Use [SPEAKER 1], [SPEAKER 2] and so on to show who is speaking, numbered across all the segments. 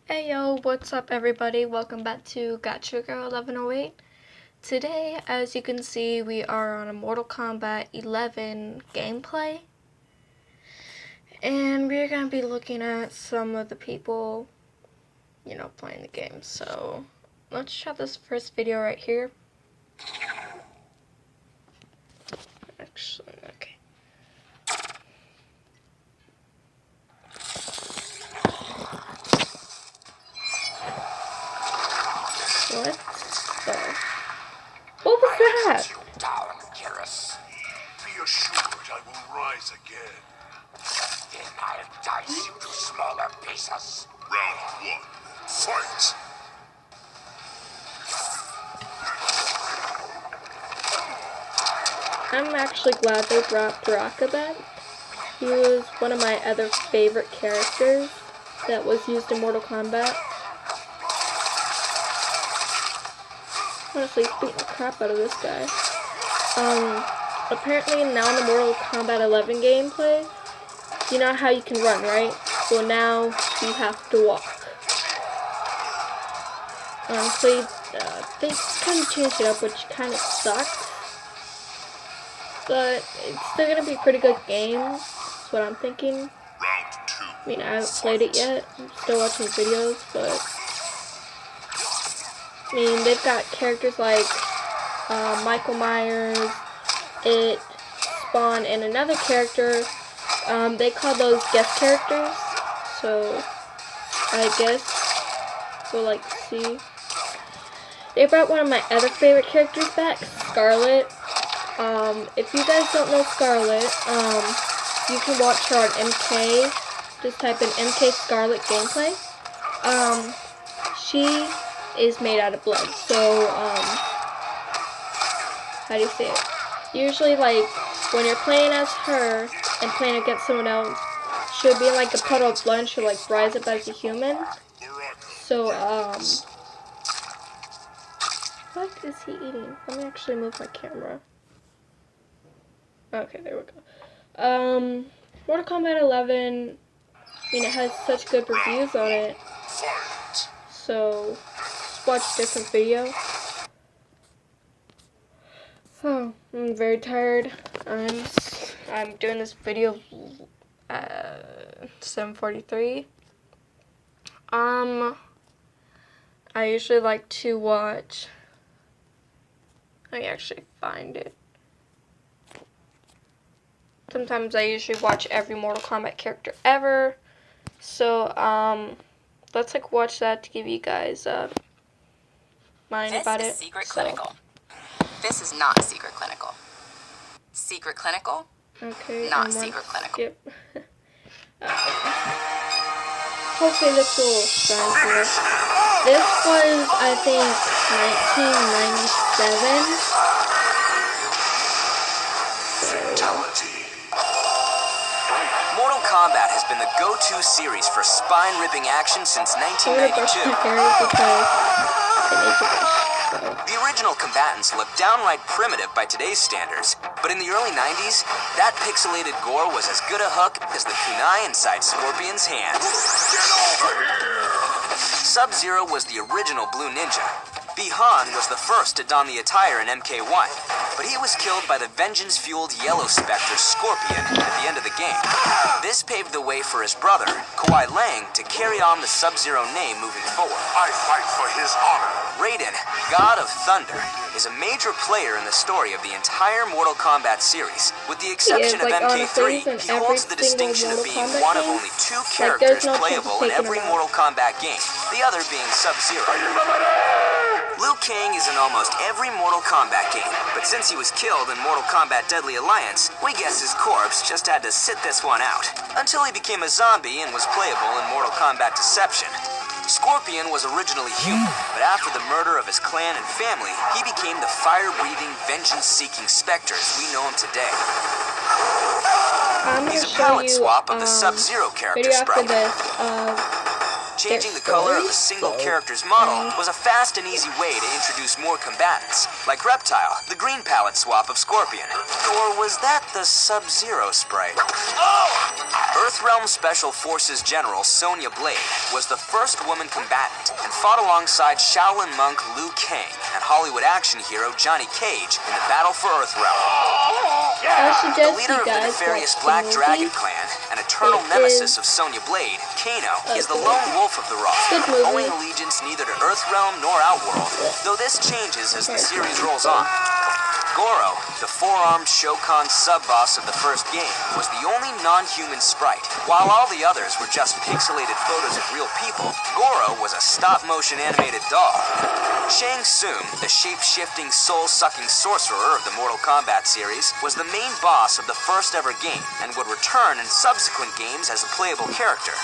[SPEAKER 1] Hey yo, what's up everybody? Welcome back to Gotcha Girl 1108. Today, as you can see, we are on a Mortal Kombat 11 gameplay. And we're going to be looking at some of the people, playing the game. So, let's try this first video right here. Actually, okay. What was that?
[SPEAKER 2] Be assured I will rise again.
[SPEAKER 3] Then I'll dice you to smaller pieces.
[SPEAKER 2] Round one, fight!
[SPEAKER 1] I'm actually glad they brought Baraka back. He was one of my other favorite characters that was used in Mortal Kombat. Honestly, he's beating the crap out of this guy. Apparently now in the Mortal Kombat 11 gameplay, you know how you can run, right? Well, now you have to walk. Honestly, they kind of changed it up, which kind of sucks. But it's still going to be a pretty good game, that's what I'm thinking.
[SPEAKER 2] Round two,
[SPEAKER 1] I mean, I haven't played it yet, I'm still watching videos, but I mean, they've got characters like Michael Myers, It, Spawn, and another character. They call those guest characters, so I guess we'll see. They brought one of my other favorite characters back, Scarlet. If you guys don't know Scarlet, you can watch her on MK. Just type in MK Scarlet gameplay. She is made out of blood, so how do you say it? Usually, when you're playing as her and playing against someone else, she'll be in a puddle of blood and she'll rise up as a human. So what is he eating? Let me actually move my camera. Okay, there we go. Mortal Kombat 11, I mean, it has such good reviews on it, so just watch a different video. Oh, I'm very tired. I'm doing this video at 7:43. I usually like to watch. Let me actually find it. Sometimes I usually watch every Mortal Kombat character ever. So, let's watch that to give you guys mind about it.
[SPEAKER 4] This is Secret Clinical. This is not Secret Clinical. Secret Clinical?
[SPEAKER 1] Okay.
[SPEAKER 4] Not Secret Clinical.
[SPEAKER 1] Skip. Hopefully this will shine here. This was, I think, 1997.
[SPEAKER 4] Mortal Kombat has been the go-to series for spine-ripping action since 1992. The original combatants looked downright primitive by today's standards, but in the early 90s, that pixelated gore was as good a hook as the kunai inside Scorpion's hand.
[SPEAKER 2] get over here!
[SPEAKER 4] Sub-Zero was the original Blue Ninja. Bi-Han was the first to don the attire in MK1, but he was killed by the vengeance-fueled Yellow Spectre Scorpion at the end of the game. This paved the way for his brother, Kuai Liang, to carry on the Sub-Zero name moving forward.
[SPEAKER 2] I fight for his honor.
[SPEAKER 4] Raiden, God of Thunder, is a major player in the story of the entire Mortal Kombat series. With the exception of MK3, he holds the distinction of being one of only two characters playable in every Mortal Kombat game, the other being Sub-Zero. Liu Kang is in almost every Mortal Kombat game, but since he was killed in Mortal Kombat Deadly Alliance, we guess his corpse just had to sit this one out, until he became a zombie and was playable in Mortal Kombat Deception. Scorpion was originally human, but after the murder of his clan and family, he became the fire-breathing, vengeance-seeking specter as we know him today. He's a palette swap of the Sub-Zero character sprite. changing the color of a single character's model was a fast and easy way to introduce more combatants, like Reptile, the green palette swap of Scorpion. Or was that the Sub-Zero sprite? Earthrealm Special Forces General Sonya Blade was the first woman combatant and fought alongside Shaolin monk Liu Kang and Hollywood action hero Johnny Cage in the battle for Earthrealm.
[SPEAKER 1] I
[SPEAKER 4] The
[SPEAKER 1] suggest
[SPEAKER 4] leader
[SPEAKER 1] you
[SPEAKER 4] of the
[SPEAKER 1] guys
[SPEAKER 4] nefarious
[SPEAKER 1] watch
[SPEAKER 4] Black
[SPEAKER 1] the
[SPEAKER 4] Dragon
[SPEAKER 1] movie.
[SPEAKER 4] clan and eternal
[SPEAKER 1] It
[SPEAKER 4] nemesis
[SPEAKER 1] is
[SPEAKER 4] of Sonya Blade, Kano, is the
[SPEAKER 1] good.
[SPEAKER 4] lone wolf of the roster,
[SPEAKER 1] Good movie.
[SPEAKER 4] owing allegiance neither to Earthrealm nor Outworld, though this changes as the series rolls on. Goro, the four-armed Shokan sub-boss of the first game, was the only non-human sprite. While all the others were just pixelated photos of real people, Goro was a stop-motion animated doll. Shang Tsung, the shape-shifting, soul-sucking sorcerer of the Mortal Kombat series, was the main boss of the first ever game and would return in subsequent games as a playable character.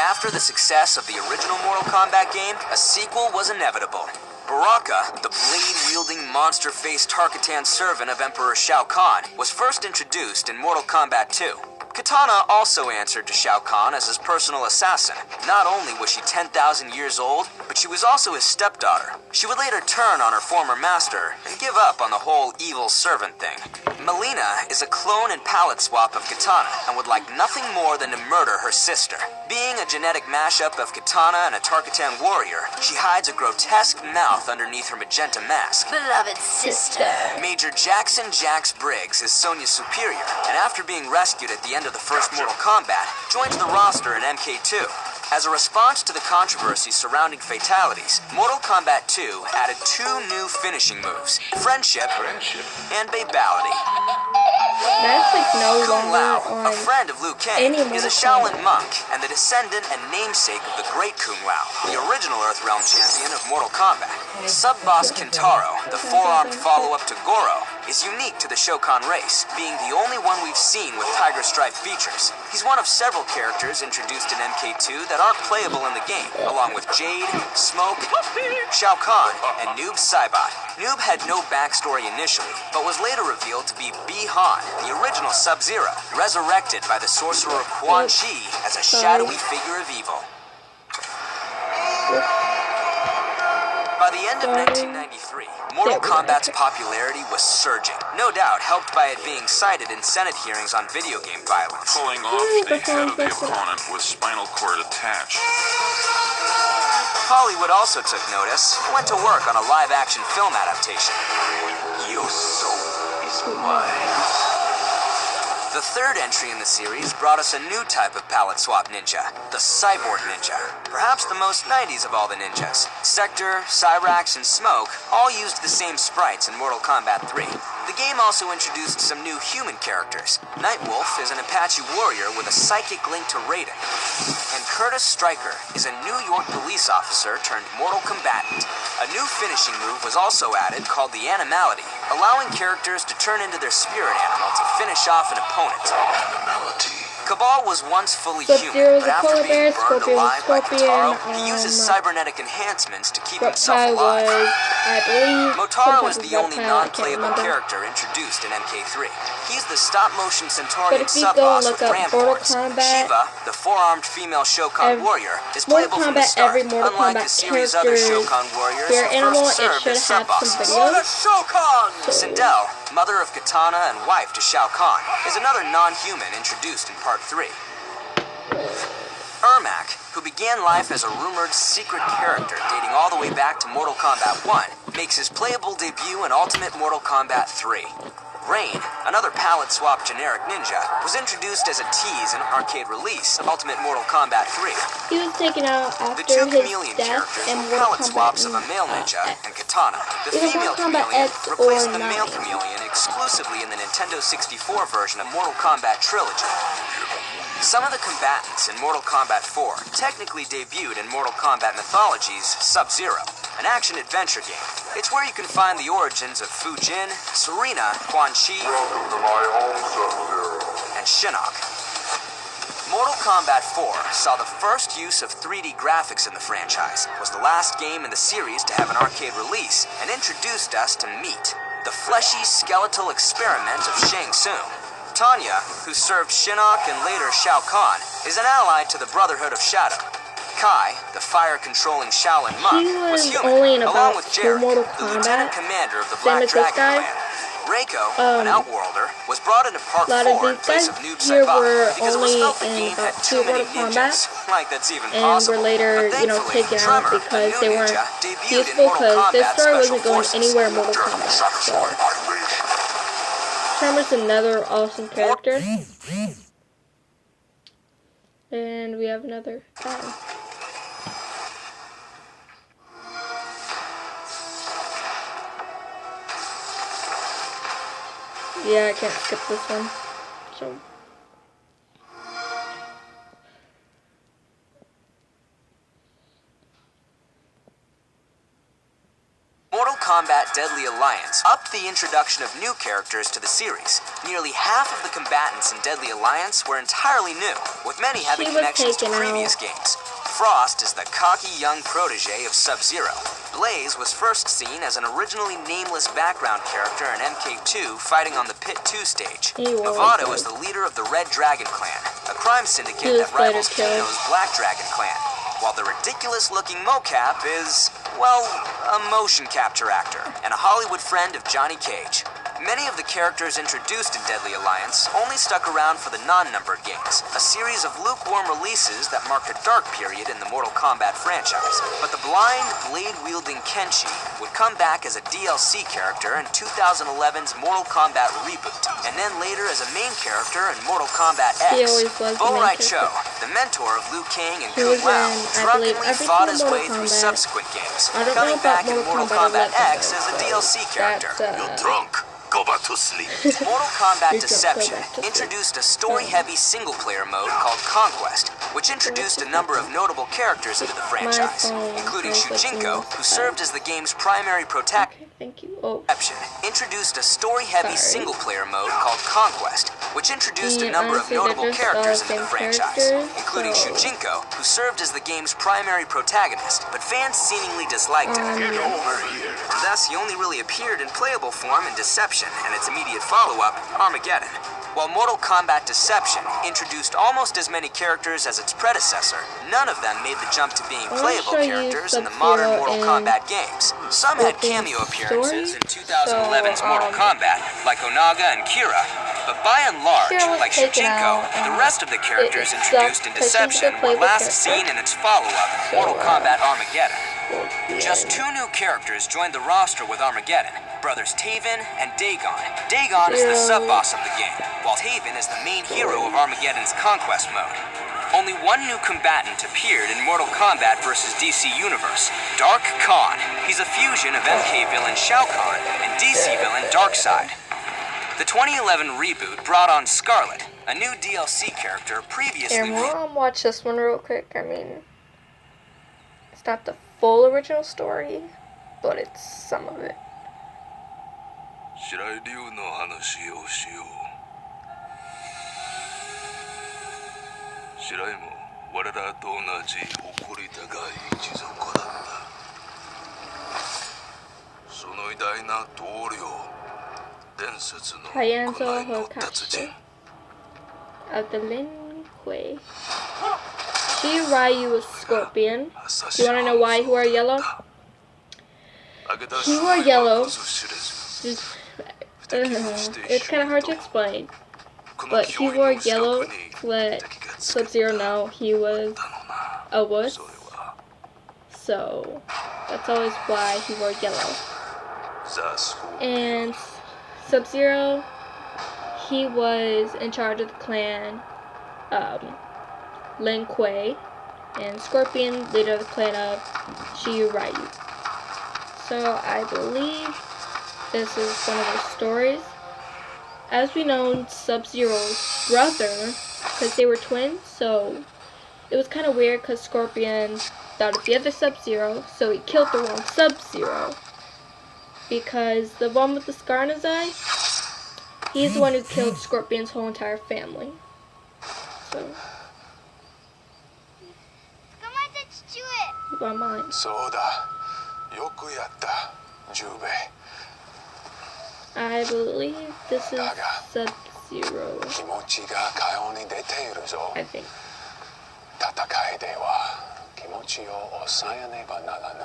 [SPEAKER 4] After the success of the original Mortal Kombat game, a sequel was inevitable. Baraka, the blade-wielding, monster-faced Tarkatan servant of Emperor Shao Kahn, was first introduced in Mortal Kombat 2. Katana also answered to Shao Kahn as his personal assassin. Not only was she 10,000 years old, but she was also his stepdaughter. She would later turn on her former master and give up on the whole evil servant thing. Mileena is a clone and palette swap of Katana and would like nothing more than to murder her sister. Being a genetic mashup of Katana and a Tarkatan warrior, she hides a grotesque mouth underneath her magenta mask.
[SPEAKER 5] Beloved sister.
[SPEAKER 4] Major Jackson Jax Briggs is Sonya's superior, and after being rescued at the end of the first Mortal Kombat, joins the roster in MK2. As a response to the controversy surrounding fatalities, Mortal Kombat 2 added two new finishing moves, Friendship and Babality.
[SPEAKER 1] That's like no
[SPEAKER 4] Kung
[SPEAKER 1] longer
[SPEAKER 4] Lao, a
[SPEAKER 1] on
[SPEAKER 4] friend of Liu Kang,
[SPEAKER 1] any
[SPEAKER 4] is a
[SPEAKER 1] Mortal
[SPEAKER 4] Shaolin
[SPEAKER 1] Kombat.
[SPEAKER 4] monk and the descendant and namesake of the great Kung Lao, the original Earthrealm champion of Mortal Kombat. Sub-boss Kintaro, the four-armed follow-up to Goro, is unique to the Shokan race, being the only one we've seen with tiger stripe features. He's one of several characters introduced in MK2 that aren't playable in the game, along with Jade, Smoke, Shao Kahn, and Noob Saibot. Noob had no backstory initially, but was later revealed to be Bi-Han, the original Sub-Zero, resurrected by the sorcerer Quan Chi as a shadowy figure of evil. By the end of 1993, Mortal Kombat's popularity was surging, no doubt helped by it being cited in Senate hearings on video game violence.
[SPEAKER 2] Pulling off the head of the opponent with spinal cord attached.
[SPEAKER 4] Hollywood also took notice and went to work on a live-action film adaptation.
[SPEAKER 3] Your soul is mine.
[SPEAKER 4] The third entry in the series brought us a new type of palette swap ninja, the Cyborg Ninja. Perhaps the most 90s of all the ninjas. Sector, Cyrax, and Smoke all used the same sprites in Mortal Kombat 3. The game also introduced some new human characters. Nightwolf is an Apache warrior with a psychic link to Raiden. And Curtis Stryker is a New York police officer turned mortal combatant. A new finishing move was also added called the Animality, allowing characters to turn into their spirit animal to finish off an opponent. Cabal was once fully human,
[SPEAKER 1] Sub-Zero's
[SPEAKER 4] but
[SPEAKER 1] a
[SPEAKER 4] after
[SPEAKER 1] polar
[SPEAKER 4] being
[SPEAKER 1] bear,
[SPEAKER 4] burned
[SPEAKER 1] Scorpion's a
[SPEAKER 4] alive by
[SPEAKER 1] scorpion,
[SPEAKER 4] Motaro, he uses cybernetic enhancements to keep himself
[SPEAKER 1] Reptile
[SPEAKER 4] alive.
[SPEAKER 1] was, I believe,
[SPEAKER 4] Motaro is
[SPEAKER 1] some type
[SPEAKER 4] the
[SPEAKER 1] of
[SPEAKER 4] only
[SPEAKER 1] reptile, I can't
[SPEAKER 4] non-playable
[SPEAKER 1] remember.
[SPEAKER 4] character introduced in MK3. He's the stop-motion
[SPEAKER 1] But
[SPEAKER 4] Centaurian
[SPEAKER 1] if you go and
[SPEAKER 4] sub-boss
[SPEAKER 1] look
[SPEAKER 4] with
[SPEAKER 1] up
[SPEAKER 4] Ram
[SPEAKER 1] Mortal
[SPEAKER 4] Horns.
[SPEAKER 1] Kombat,
[SPEAKER 4] Shiva, the four-armed female Shokan warrior, is
[SPEAKER 1] Mortal
[SPEAKER 4] playable from the
[SPEAKER 1] Kombat,
[SPEAKER 4] start,
[SPEAKER 1] every Mortal
[SPEAKER 4] unlike
[SPEAKER 1] Kombat
[SPEAKER 4] the series' other
[SPEAKER 1] character's
[SPEAKER 4] Shokan warriors
[SPEAKER 1] spirit
[SPEAKER 4] who
[SPEAKER 1] animal,
[SPEAKER 4] first
[SPEAKER 1] it
[SPEAKER 4] served
[SPEAKER 1] should
[SPEAKER 4] as
[SPEAKER 1] have some
[SPEAKER 4] sub-bosses.
[SPEAKER 1] videos.
[SPEAKER 4] Shokan! Sindel, mother of Katana and wife to Shao Kahn, is another non-human introduced in Part 3. Ermac, who began life as a rumored secret character dating all the way back to Mortal Kombat 1, makes his playable debut in Ultimate Mortal Kombat 3. Rain, another palette swap generic ninja, was introduced as a tease in arcade release of Ultimate Mortal Kombat 3.
[SPEAKER 1] He was taken out
[SPEAKER 4] The
[SPEAKER 1] after
[SPEAKER 4] two
[SPEAKER 1] his
[SPEAKER 4] chameleon
[SPEAKER 1] death
[SPEAKER 4] characters
[SPEAKER 1] in
[SPEAKER 4] were
[SPEAKER 1] Mortal
[SPEAKER 4] palette
[SPEAKER 1] Kombat
[SPEAKER 4] swaps of a male ninja and Katana. The
[SPEAKER 1] Either
[SPEAKER 4] female
[SPEAKER 1] Mortal Kombat
[SPEAKER 4] chameleon
[SPEAKER 1] X
[SPEAKER 4] replaced
[SPEAKER 1] or
[SPEAKER 4] the male
[SPEAKER 1] 9.
[SPEAKER 4] chameleon exclusively in the Nintendo 64 version of Mortal Kombat Trilogy. Some of the combatants in Mortal Kombat 4 technically debuted in Mortal Kombat Mythology's Sub-Zero, an action-adventure game. It's where you can find the origins of Fujin, Serena, Quan Chi,
[SPEAKER 2] Welcome to my home, Sub-Zero.
[SPEAKER 4] and Shinnok. Mortal Kombat 4 saw the first use of 3D graphics in the franchise, was the last game in the series to have an arcade release, and introduced us to Meat, the fleshy skeletal experiment of Shang Tsung. Tanya, who served Shinnok and later Shao Kahn, is an ally to the Brotherhood of Shadow. Kai, the fire-controlling Shaolin monk, was
[SPEAKER 1] He was
[SPEAKER 4] human,
[SPEAKER 1] only in
[SPEAKER 4] along
[SPEAKER 1] about
[SPEAKER 4] with
[SPEAKER 1] 2
[SPEAKER 4] Jared,
[SPEAKER 1] Mortal
[SPEAKER 4] the lieutenant
[SPEAKER 1] Kombat.
[SPEAKER 4] commander of the
[SPEAKER 1] Same
[SPEAKER 4] Black
[SPEAKER 1] as this
[SPEAKER 4] Dragon
[SPEAKER 1] guy.
[SPEAKER 4] clan. Reiko, an Outworlder, was brought into Part
[SPEAKER 1] A lot
[SPEAKER 4] 4
[SPEAKER 1] of
[SPEAKER 4] in
[SPEAKER 1] these
[SPEAKER 4] place
[SPEAKER 1] guys
[SPEAKER 4] of Noob
[SPEAKER 1] here
[SPEAKER 4] Saibot
[SPEAKER 1] were
[SPEAKER 4] because it was
[SPEAKER 1] only
[SPEAKER 4] felt the
[SPEAKER 1] in
[SPEAKER 4] game had
[SPEAKER 1] about
[SPEAKER 4] too
[SPEAKER 1] 2
[SPEAKER 4] many
[SPEAKER 1] Mortal
[SPEAKER 4] ninjas.
[SPEAKER 1] Kombat.
[SPEAKER 4] Like that's even
[SPEAKER 1] And
[SPEAKER 4] possible.
[SPEAKER 1] were later,
[SPEAKER 4] But
[SPEAKER 1] you know,
[SPEAKER 4] thankfully,
[SPEAKER 1] taken
[SPEAKER 4] Tremor,
[SPEAKER 1] out because
[SPEAKER 4] a
[SPEAKER 1] they
[SPEAKER 4] new
[SPEAKER 1] weren't
[SPEAKER 4] ninja, debuted in
[SPEAKER 1] useful
[SPEAKER 4] Mortal
[SPEAKER 1] because this
[SPEAKER 4] Kombat
[SPEAKER 1] story
[SPEAKER 4] Special
[SPEAKER 1] wasn't going
[SPEAKER 4] Forces.
[SPEAKER 1] anywhere in Mortal Kombat. So. Tremor's another awesome character. And we have another guy. Yeah, I can't skip this one. So.
[SPEAKER 4] Mortal Kombat Deadly Alliance upped the introduction of new characters to the series. Nearly half of the combatants in Deadly Alliance were entirely new, with many having connections to previous games. Frost is the cocky young protege of Sub-Zero. Blaze was first seen as an originally nameless background character in MK2 fighting on the Pit 2 stage. Movado is the leader of the Red Dragon Clan, a crime syndicate that rivals Kano's Black Dragon Clan. While the ridiculous-looking mocap is, well, a motion capture actor and a Hollywood friend of Johnny Cage. Many of the characters introduced in Deadly Alliance only stuck around for the non-numbered games, a series of lukewarm releases that marked a dark period in the Mortal Kombat franchise. But the blind, blade-wielding Kenshi would come back as a DLC character in 2011's Mortal Kombat Reboot, and then later as a main character in Mortal Kombat X. Bo-Rai Cho, the mentor of Liu Kang and Kung Lao, drunkenly fought his way through subsequent games, coming back in Mortal Kombat X as a DLC character.
[SPEAKER 3] You're drunk. Go back to sleep.
[SPEAKER 4] Mortal Kombat Deception introduced a story-heavy single-player mode called Conquest, which introduced a number of notable characters into the franchise, including Shujinko, who served as the game's primary protagonist.
[SPEAKER 1] Thank you. Oh.
[SPEAKER 4] Deception introduced a story-heavy single-player mode called Conquest, which introduced a number of notable characters into the franchise, including Shujinko, who served as the game's primary protagonist, but fans seemingly disliked him.
[SPEAKER 3] Get over here.
[SPEAKER 4] And thus, he only really appeared in playable form in Deception and its immediate follow-up, Armageddon. While Mortal Kombat Deception introduced almost as many characters as its predecessor, none of them made the jump to being playable characters in the modern Mortal Kombat games. Some had cameo appearances in 2011's Mortal Kombat, like Onaga and Kira, but by and large, like Shujinko, the rest of the characters introduced in Deception were last seen in its follow-up, Mortal Kombat Armageddon. Just 2 new characters joined the roster with Armageddon, brothers Taven and Dagon. Dagon is the sub-boss of the game, while Taven is the main hero of Armageddon's Conquest mode. Only 1 new combatant appeared in Mortal Kombat vs. DC Universe, Dark Khan. He's a fusion of MK villain Shao Kahn and DC villain Darkseid. The 2011 reboot brought on Scarlet, a new DLC character previously...
[SPEAKER 1] We'll watch this one real quick. I mean, it's not the full original story, but it's some of it.
[SPEAKER 3] 白井流の話をしよう。白井も我らと同じ誇り高い一族だった。その偉大な棟梁、伝説の古代の達人。
[SPEAKER 1] Of the Lin Kuei. She Ryu was Scorpion. You wanna know why he wore yellow? He wore yellow. It's kind of hard to explain, but he wore yellow to let Sub-Zero know he was a wuss. So that's always why he wore yellow. And Sub-Zero, he was in charge of the clan Lin Kuei, and Scorpion, leader of the clan of Shiyu Ryu. So I believe this is one of those stories. As we know, Sub-Zero's brother, because they were twins, so it was kind of weird because Scorpion thought of the other Sub-Zero, so he killed the wrong Sub-Zero. Because the one with the scar on his eye, he's the one who killed Scorpion's whole entire family. So, keep on mind. I believe this is Sub-Zero. I think.
[SPEAKER 5] 持ちを抑えねばならぬ。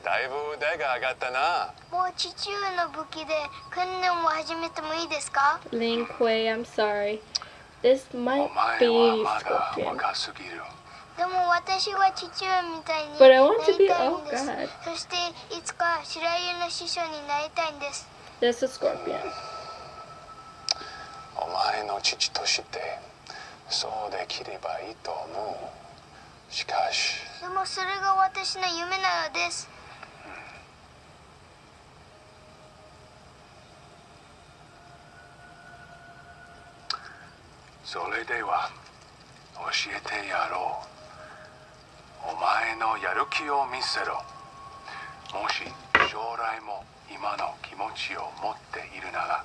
[SPEAKER 5] だいぶ腕が上がったな。
[SPEAKER 6] もう父上の武器で訓練を始めてもいいですか？
[SPEAKER 1] Lin Kuei, I'm sorry. This
[SPEAKER 5] お
[SPEAKER 1] might
[SPEAKER 5] 前
[SPEAKER 1] be
[SPEAKER 5] はまだ
[SPEAKER 1] Scorpion.
[SPEAKER 5] 若すぎる。
[SPEAKER 6] でも私は父上みたいに
[SPEAKER 1] But
[SPEAKER 6] な
[SPEAKER 1] I want
[SPEAKER 6] り
[SPEAKER 1] to be,
[SPEAKER 6] たい
[SPEAKER 1] oh
[SPEAKER 6] んです。
[SPEAKER 1] god.
[SPEAKER 6] そしていつか白湯の師匠になりたいんです。
[SPEAKER 1] That's a Scorpion.
[SPEAKER 5] お前の父としてそうできればいいと思う。しかし
[SPEAKER 6] でもそれが私の夢なのです。
[SPEAKER 5] それでは教えてやろう。お前のやる気を見せろ。もし将来も今の気持ちを持っているなら、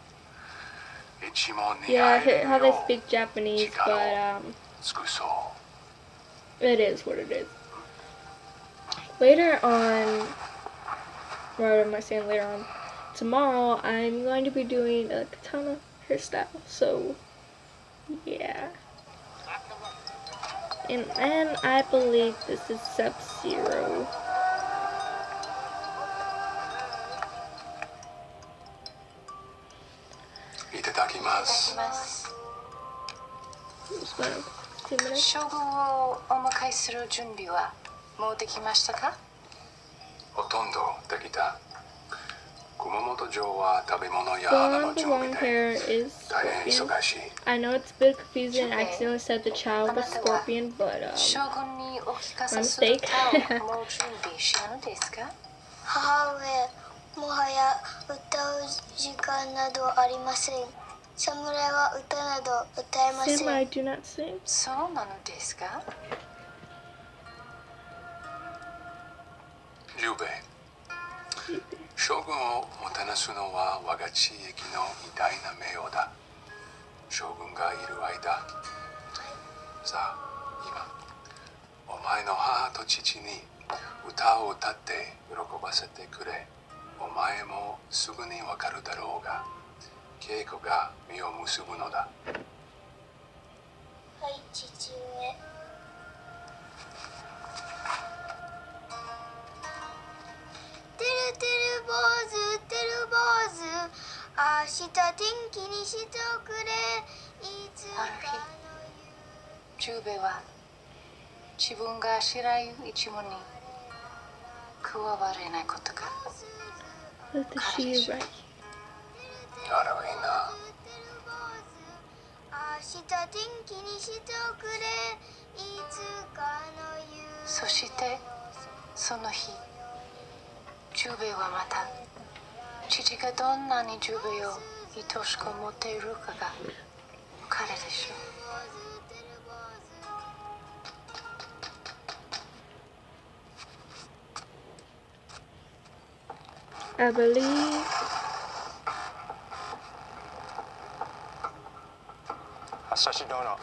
[SPEAKER 5] 一問に
[SPEAKER 1] Yeah,
[SPEAKER 5] 入る
[SPEAKER 1] how
[SPEAKER 5] よ
[SPEAKER 1] they
[SPEAKER 5] う
[SPEAKER 1] speak Japanese,
[SPEAKER 5] 力を
[SPEAKER 1] but
[SPEAKER 5] 尽くそう。
[SPEAKER 1] it is what it is. Later on, what am I saying later on? Tomorrow, I'm going to be doing a katana hairstyle, so yeah. And I believe this is Subzero. Just gonna 2 minutes.
[SPEAKER 7] 将軍をお迎えする準備はもうできましたか？
[SPEAKER 5] ほとんどできた。熊本城は食べ物や
[SPEAKER 1] The
[SPEAKER 5] 花
[SPEAKER 1] one
[SPEAKER 5] の
[SPEAKER 1] with the
[SPEAKER 5] 準
[SPEAKER 1] long
[SPEAKER 5] 備
[SPEAKER 1] hair
[SPEAKER 5] で
[SPEAKER 1] is
[SPEAKER 5] 大変
[SPEAKER 1] Scorpion.
[SPEAKER 5] 忙しい。
[SPEAKER 1] I know it's a bit confusing. I accidentally said the child was Scorpion, but
[SPEAKER 7] 将軍にお聞か
[SPEAKER 1] my
[SPEAKER 7] せする
[SPEAKER 1] mistake.
[SPEAKER 7] 歌をもう準備したのですか？
[SPEAKER 6] 母上、もはや歌う時間などありません。侍は歌など歌えません。
[SPEAKER 1] Samurai do not sing.
[SPEAKER 7] そうなのですか？
[SPEAKER 5] 十兵衛、将軍をもてなすのは我が地域の偉大な名誉だ。将軍がいる間、さあ今お前の母と父に歌を歌って喜ばせてくれ。お前もすぐにわかるだろうが、稽古が実を結ぶのだ。
[SPEAKER 6] はい、父上。てるてる坊主、てる坊主、明日天気にしておくれ。いつかの
[SPEAKER 7] 十兵衛は自分が白湯一門に加われないことが
[SPEAKER 1] Let the she right.
[SPEAKER 5] あらいいな。
[SPEAKER 6] 明日天気にしておくれ。いつかの夕。
[SPEAKER 7] そしてその日、十兵衛はまた父がどんなに十兵衛を愛しく思っているかが分かるでしょう。
[SPEAKER 1] I believe.
[SPEAKER 8] 朝志殿、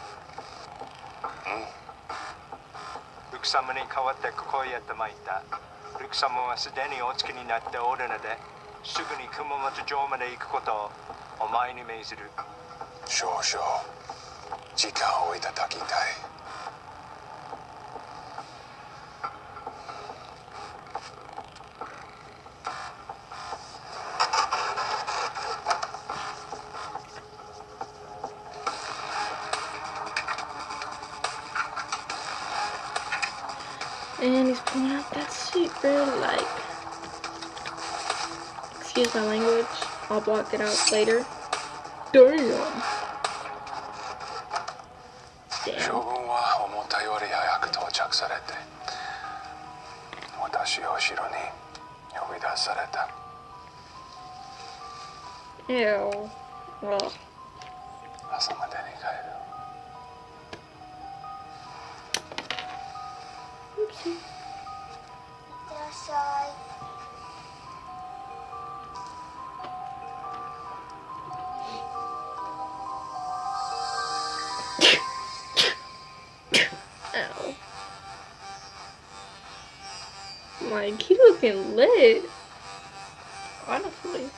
[SPEAKER 8] ルク様に代わってここへやってまいった。ルク様はすでにお付きになっておるので、すぐに熊本城まで行くことをお前に命ずる。
[SPEAKER 5] 少々時間をいただきたい。
[SPEAKER 1] And he's pulling out that super like. Excuse my language. I'll block it out later. Damn.
[SPEAKER 5] 将軍は思ったより早く到着されて、私を後ろに呼び出された。
[SPEAKER 1] Ew. Well.
[SPEAKER 5] 朝までに帰る。
[SPEAKER 1] Oopsie.
[SPEAKER 6] いってらっしゃい。
[SPEAKER 1] Ow. Like, he looking lit. Honestly.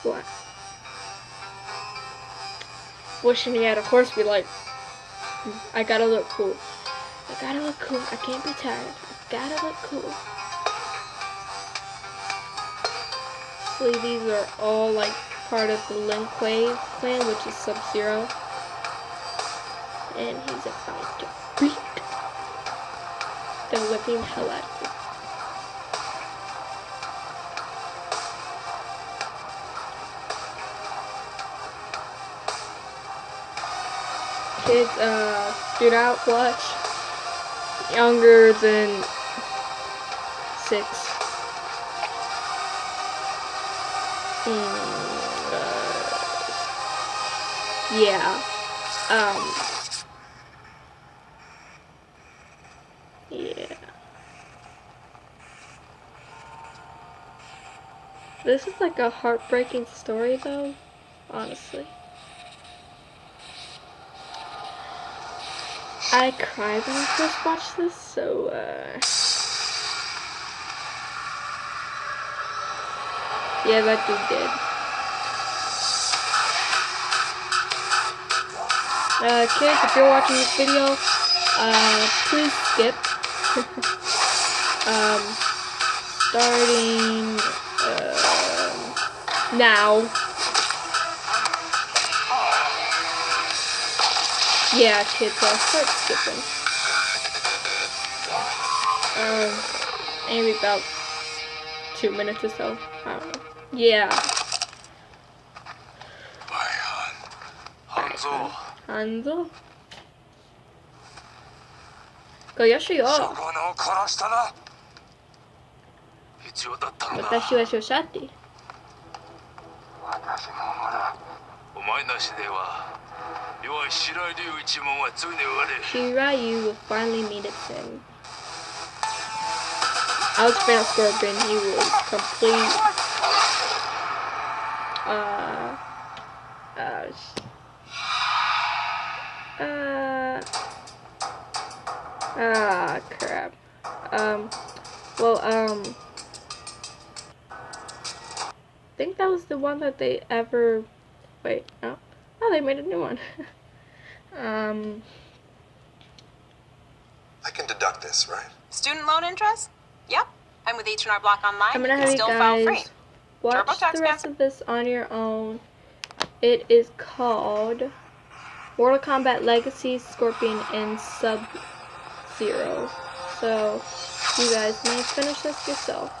[SPEAKER 1] What? wishing he had a horse, be like, I gotta look cool. I gotta look cool. I can't be tired. I gotta look cool. So these are all like part of the Lin Kuei clan, which is Sub-Zero. And he's about to beat the living hell out of him. Kids, do not watch younger than 6. Yeah. Yeah. This is like a heartbreaking story though, honestly. I cried when I first watched this, so yeah, that dude did. Kids, if you're watching this video, please skip. Starting now. Yeah, kids, start skipping. Maybe about 2 minutes or so. I don't know. Yeah. Hanzo? Koyoshi yo. Watashi wa shoshati. Shiryu will finally meet its end. I was a fan of Scorpion. He was complete. Crap. I think that was the one that they ever. Wait, no. Oh, they made a new one.
[SPEAKER 9] I can deduct this, right?
[SPEAKER 10] Student loan interest? Yep. And with H&R Block Online,
[SPEAKER 1] I'm gonna
[SPEAKER 10] you
[SPEAKER 1] have
[SPEAKER 10] can
[SPEAKER 1] you
[SPEAKER 10] still file free.
[SPEAKER 1] guys watch the rest of this on your own. It is called Mortal Kombat Legacy, Scorpion, and Sub-Zero. So, you guys may finish this yourself.